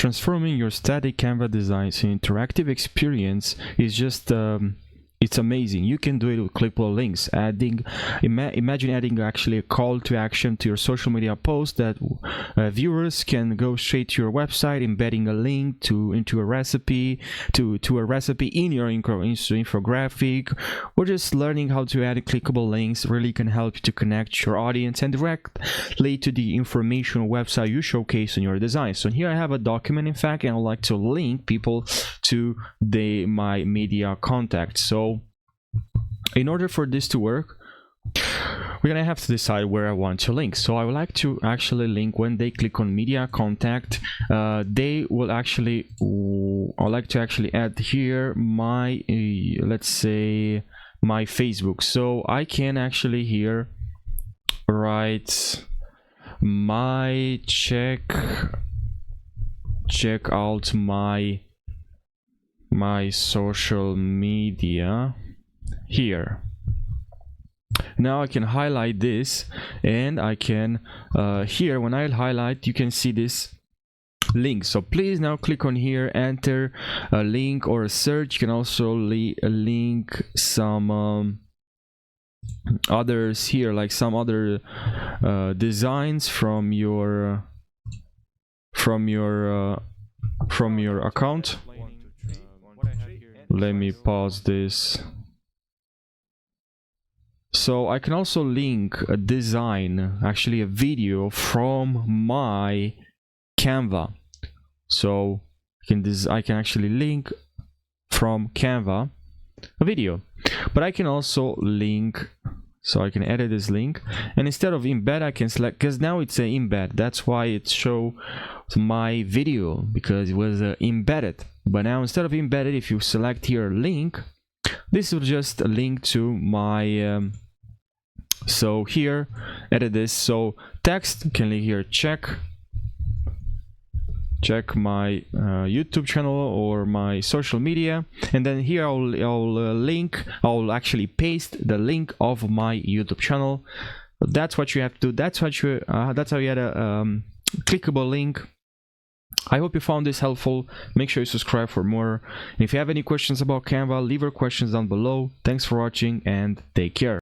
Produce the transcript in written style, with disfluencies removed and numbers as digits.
transforming your static Canva designs into interactive experience is just it's amazing. You can do it with clickable links. Imagine adding actually a call to action to your social media post that viewers can go straight to your website, embedding a link into a recipe to a recipe in your infographic, or just learning how to add clickable links really can help you to connect your audience and directly to the informational website you showcase in your design. So here I have a document, in fact, and I'd like to link people to my media contacts. So in order for this to work, we're gonna have to decide where I want to link. So I would like to actually link when they click on media contact, they will actually, I like to actually add here my let's say my Facebook. So I can actually here write my check out my social media here. Now I can highlight this, and I can here when I highlight, you can see this link. So please now click on here, enter a link or a search. You can also link some others here, like some other designs from your account. Let me pause this. So I can also link a design, actually a video from my Canva. So I can actually link from Canva a video, but I can also link, so I can edit this link, and instead of embed I can select, because now it's an embed, that's why it show my video, because it was embedded. But now instead of embedded, if you select here link, this will just link to my so here, edit this. So text can link here, check my YouTube channel or my social media, and then here I'll actually paste the link of my YouTube channel. That's what you have to do. That's how you add a clickable link. I hope you found this helpful. Make sure you subscribe for more. And if you have any questions about Canva, leave your questions down below. Thanks for watching and take care.